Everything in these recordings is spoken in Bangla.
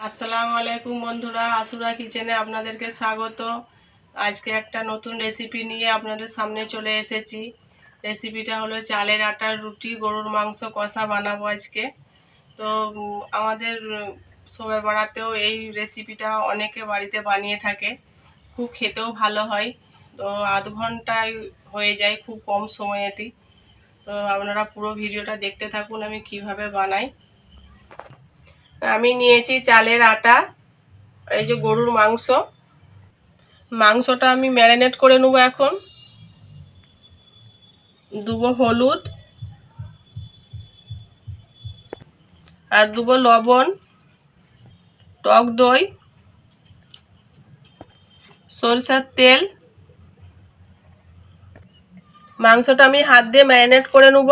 আসসালামু আলাইকুম বন্ধুরা, আসুরা কিচেনে আপনাদেরকে স্বাগত। আজকে একটা নতুন রেসিপি নিয়ে আপনাদের সামনে চলে এসেছি। রেসিপিটা হলো চালের আটার রুটি গরুর মাংস কষা বানাবো আজকে। তো আমাদের শবে বরাতেও এই রেসিপিটা অনেকে বাড়িতে বানিয়ে থাকে, খুব খেতেও ভালো হয়। তো আধ ঘন্টায় হয়ে যায় খুব কম সময়েতেই। তো আপনারা পুরো ভিডিওটা দেখতে থাকুন আমি কিভাবে বানাই। আমি নিয়েছি চালের আটা, এই যে গরুর মাংসটা আমি ম্যারিনেট করে নেবো। এখন দেবো হলুদ আর দেবো লবণ, টক দই, সরষের তেল। মাংসটা আমি হাত দিয়ে ম্যারিনেট করে নেব।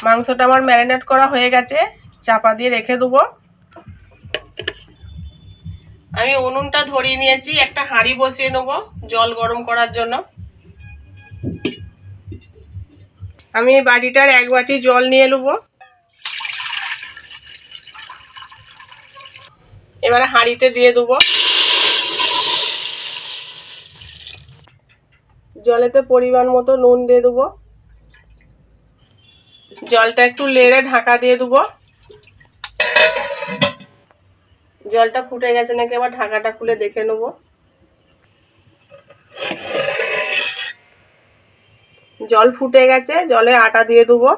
মাংসটা আমার ম্যারিনেট করা হয়ে গেছে, চাপা দিয়ে রেখে দেবো। আমি উনুনটা ধরিয়ে নিয়েছি, একটা হাঁড়ি বসিয়ে নেব জল গরম করার জন্য। আমি এই বাটিটার এক বাটি জল নিয়ে নেব। এবারে হাঁড়িতে দিয়ে দেবো। জলেতে পরিমাণ মতো নুন দিয়ে দেবো। জলটা একটু নেড়ে ঢাকা দিয়ে দেবো। জলটা ফুটে গেছে নাকি আবার ঢাকাটা খুলে দেখে নেব। জল ফুটে গেছে, জলে আটা দিয়ে দেবো।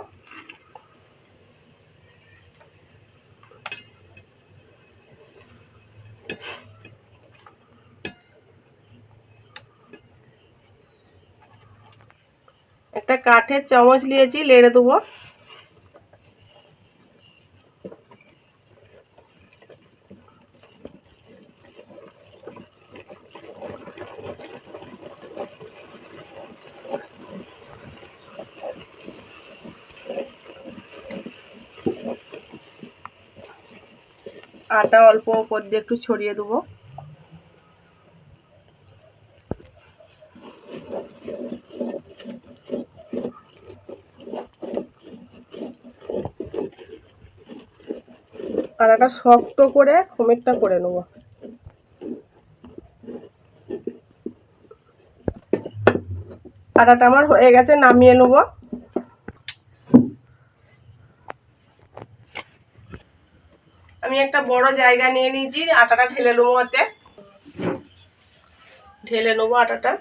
একটা কাঠের চামচ নিয়েছি, নেড়ে দেবো। আটা অল্প উপর দিয়ে একটু ছড়িয়ে দেবো। আটাটা শক্ত করে খমেরটা করে নেব। আটাটা আমার হয়ে গেছে, নামিয়ে নেব। আমি একটা বড় জায়গা নিয়ে নিয়েছি, আটাটা ঢেলে নেবো। হাতে ঢেলে নেবো আটাটা।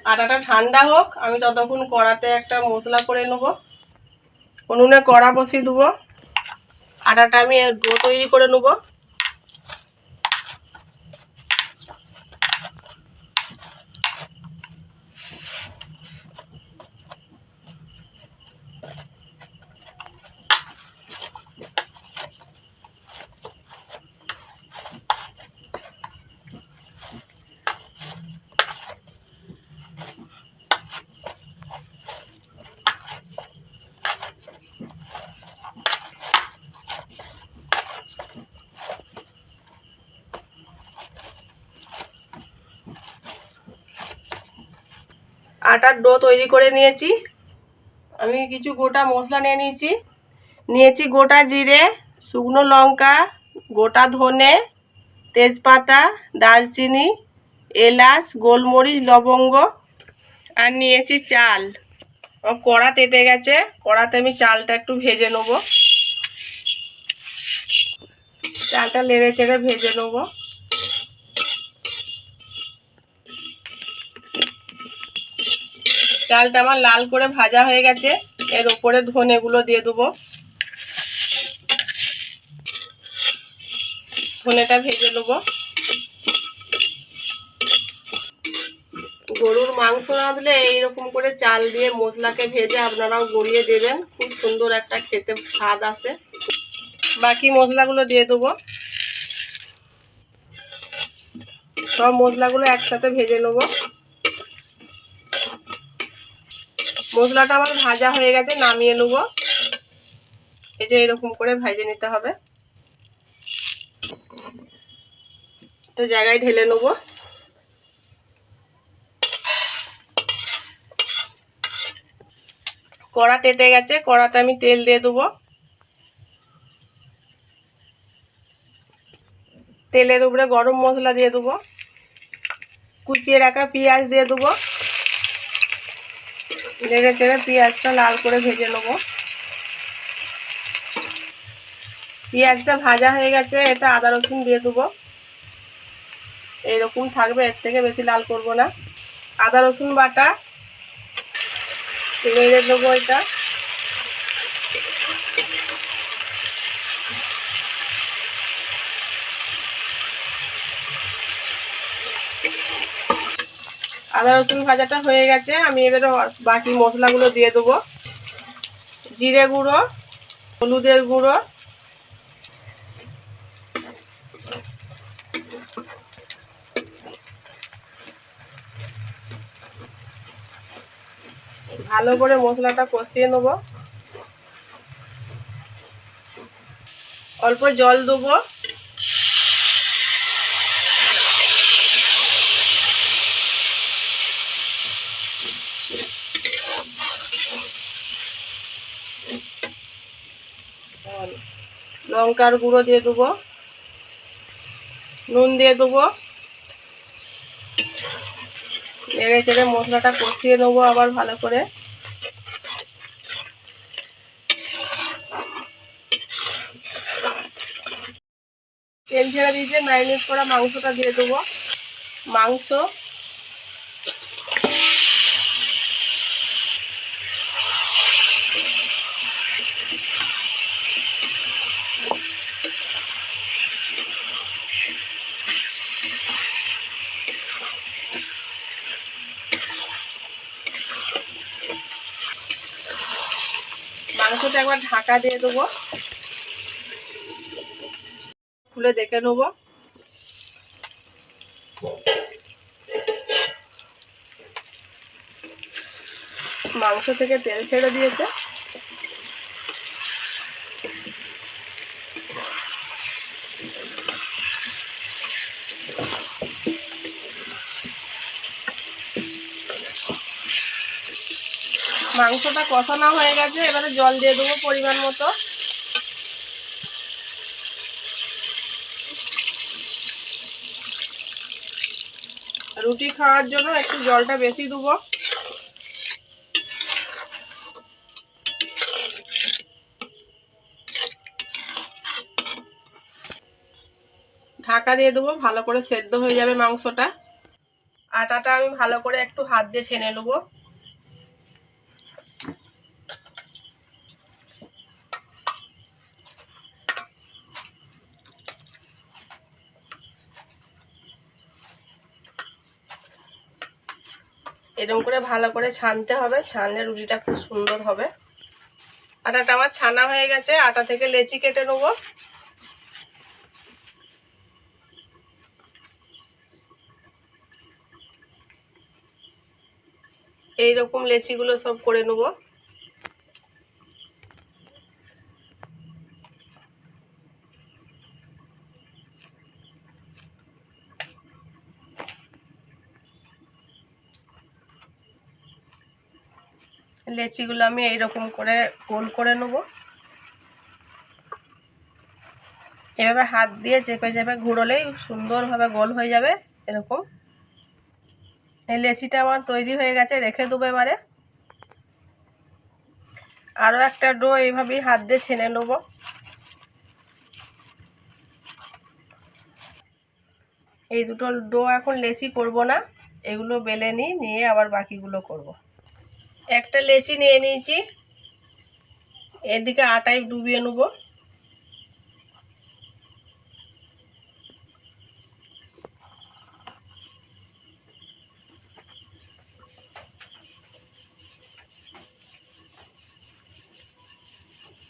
আটাটা ঠান্ডা হোক, আমি ততক্ষণ কড়াতে একটা মশলা করে নেব। উনুনে কড়া বসিয়ে দেবো। আটাটা আমি ডো তৈরি করে নেব। আটার ডো তৈরি করে নিয়েছি। আমি কিছু গোটা মশলা নিয়েছি গোটা জিরে, শুকনো লঙ্কা, গোটা ধনে, তেজপাতা, দারচিনি, এলাচ, গোলমরিচ, লবঙ্গ। আর নিয়েছি চাল। কড়া তেতে গেছে, কড়াতে আমি চালটা একটু ভেজে নেব। চালটা নেড়ে চেড়ে ভেজে নেব। চালটা আমার লাল করে ভাজা হয়ে গেছে, এর উপরে ধনেগুলো দিয়ে দেবো। ধনেটা ভেজে নেব। গরুর মাংস রাঁধলে এইরকম করে চাল দিয়ে মশলাকে ভেজে আপনারাও গড়িয়ে দেবেন, খুব সুন্দর একটা খেতে স্বাদ আসে। বাকি মশলাগুলো দিয়ে দেবো। সব মশলাগুলো একসাথে ভেজে নেব। মশলাটা আমার ভাজা হয়ে গেছে, নামিয়ে নেব। এই যে এরকম করে ভেজে নিতে হবে। তো জায়গায় ঢেলে নেব। কড়া তেতে গেছে, কড়াতে আমি তেল দিয়ে দেবো। তেলের উপরে গরম মশলা দিয়ে দেবো, কুচিয়ে রাখা পেঁয়াজ দিয়ে দেবো। নেড়ে চেড়ে পেঁয়াজটা লাল করে ভেজে নেবো। পেঁয়াজটা ভাজা হয়ে গেছে, এটা আদা রসুন দিয়ে দেবো। এইরকম থাকবে, এর থেকে বেশি লাল করব না। আদা রসুন বাটা নেড়ে দেবো। এটা আদা রসুন ভাজাটা হয়ে গেছে, আমি এবারে বাকি মশলাগুলো দিয়ে দেবো। জিরে গুঁড়ো, হলুদের গুঁড়ো, ভালো করে মশলাটা কষিয়ে নেব। অল্প জল দেবো। লঙ্কার গুঁড়ো দিয়ে দেবো, নুন দিয়ে দেবো। নেড়ে চেড়ে মশলাটা কষিয়ে নেবো আবার ভালো করে। তেল ছেড়ে দিয়েছে, ম্যারিনেট করা মাংসটা দিয়ে দেবো। মাংস মাংসটা একবার ঢাকা দিয়ে দেবো, খুলে দেখে নেবো। মাংস থেকে তেল ছেড়ে দিয়েছে। মাংসটা কষানো হয়ে গেছে, এবারে জল দিয়ে দেবো পরিমাণ মতো। রুটি খাওয়ার জন্য একটু জলটা বেশি দেবো। ঢাকা দিয়ে দেবো, ভালো করে সেদ্ধ হয়ে যাবে মাংসটা। আটাটা আমি ভালো করে একটু হাত দিয়ে ছেনে নেবো। এরকম করে ভালো করে ছানতে হবে, ছানলে রুটিটা খুব সুন্দর হবে। আটাটা আমার ছানা হয়ে গেছে, আটা থেকে লেচি কেটে নেবো। এইরকম লেচিগুলো সব করে নেবো। লেচিগুলো আমি এইরকম করে গোল করে নেব। এভাবে হাত দিয়ে চেপে চেপে ঘুরলেই সুন্দরভাবে গোল হয়ে যাবে। এরকম এই লেচিটা আমার তৈরি হয়ে গেছে, রেখে দেবো। এবারে আরও একটা ডো এইভাবেই হাত দিয়ে ছেনে নেবো। এই দুটো ডো এখন লেচি করব না, এগুলো বেলে নিয়ে আবার বাকিগুলো করব। একটা লেচি নিয়ে নিয়েছি, এদিকে আটায় ডুবিয়ে নেব।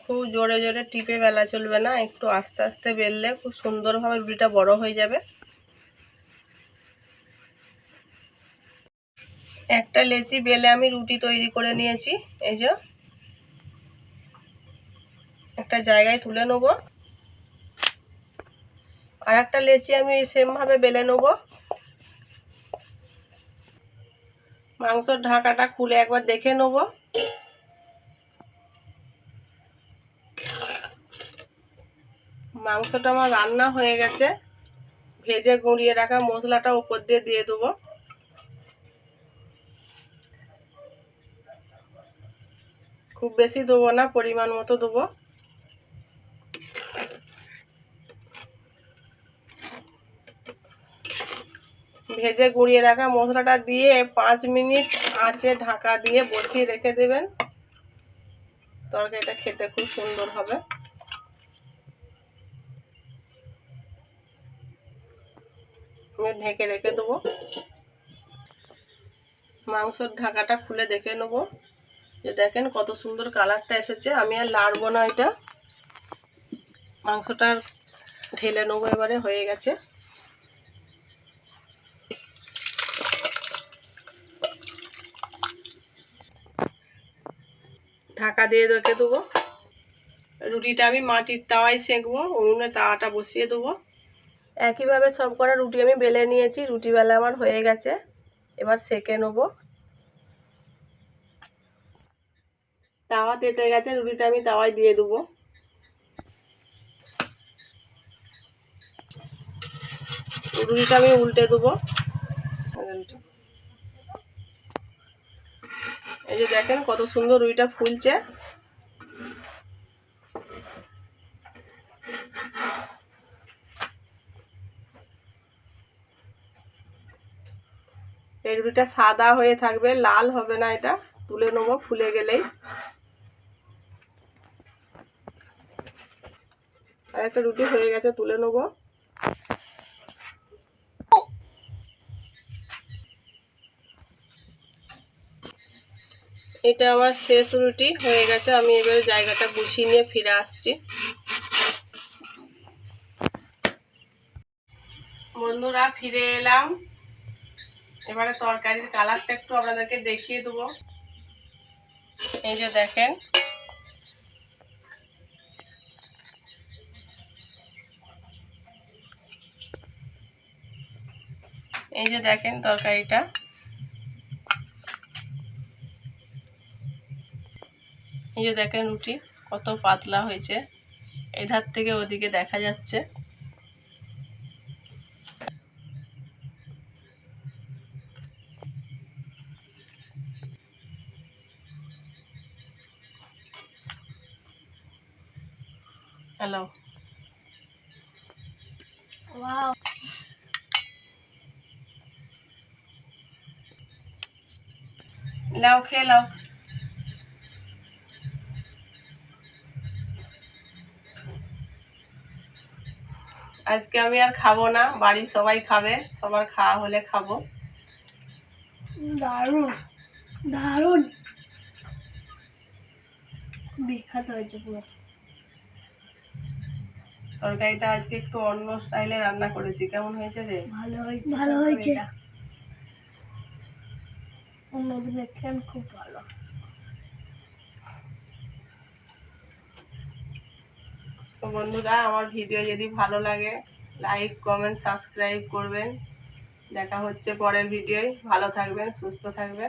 খুব জোরে জোরে টিপে বেলা চলবে না, একটু আস্তে আস্তে বেললে খুব সুন্দরভাবে রুটিটা বড় হয়ে যাবে। একটা লেচি বেলে আমি রুটি তৈরি করে নিয়েছি। এই যে একটা জায়গায় তুলে নেব। আর একটা লেচি আমি সেম ভাবে বেলে নেব। মাংসের ঢাকাটা খুলে একবার দেখে নেব। মাংসটা আমার রান্না হয়ে গেছে। ভেজে গুঁড়িয়ে রাখা মশলাটা উপর দিয়ে দেবো। খুব বেশি দেবো না, পরিমাণ মতো দেবো। ভেজে গুঁড়িয়ে রাখা মশলাটা দিয়ে 5 মিনিট আঁচে ঢাকা দিয়ে বসিয়ে রেখে দেবেন। তরকারিটা খেতে খুব সুন্দর হবে। আমি ঢেকে রেখে দেবো। মাংসের ঢাকাটা খুলে দেখে নেবো যে দেখেন কত সুন্দর কালারটা এসেছে। আমি আর লাড়বো না, এটা মাংসটা ঢেলে নেবো। এবারে হয়ে গেছে। ঢাকা দিয়ে রেখে দেবো। রুটিটা আমি মাটির তাওয়ায় সেঁকবো। উনুনে তাওয়াটা বসিয়ে দেবো। একইভাবে সব কটা রুটি আমি বেলে নিয়েছি। রুটি বেলা আমার হয়ে গেছে। এবার সেঁকে নেবো। তাওয়া তেতে গেছে, রুটিটা আমি তাওয়ায় দিয়ে দেবো। রুটিটা আমি উল্টে দেবো। এই যে দেখেন কত সুন্দর রুটিটা ফুলছে। এই রুটিটা সাদা হয়ে থাকবে, লাল হবে না। এটা তুলে নেবো ফুলে গেলেই। আর একটা রুটি হয়ে গেছে, তুলে নেবো। এটা আমার শেষ রুটি হয়ে গেছে। আমি এবারে জায়গাটা গুছিয়ে নিয়ে ফিরে আসছি। বন্ধুরা, ফিরে এলাম। এবারে তরকারির কালারটা একটু আপনাদেরকে দেখিয়ে দেবো। এই যে দেখেন, এই যে দেখেন তরকারিটা। এই যে দেখেন রুটি কত পাতলা হয়েছে। এই ধার থেকে ওদিকে দেখা যাচ্ছে। হ্যালো, ওয়াও, নাও খেয়ে নাও। আজকে আমি আর খাবো না, বাড়ির সবাই খাবে। সবার খাওয়া হলে খাবো। দারুণ দারুণ বিখ্যাত হয়েছে পুরো। তরকারিটা আজকে একটু অন্য স্টাইলে রান্না করেছি। কেমন হয়েছে রে? ভালো হয়েছে, ভালো হয়েছে। অন্যদিন দেখেন খুব ভালো। তো বন্ধুরা, আমার ভিডিও যদি ভালো লাগে লাইক, কমেন্ট, সাবস্ক্রাইব করবেন। দেখা হচ্ছে পরের ভিডিওয়। ভালো থাকবেন, সুস্থ থাকবেন।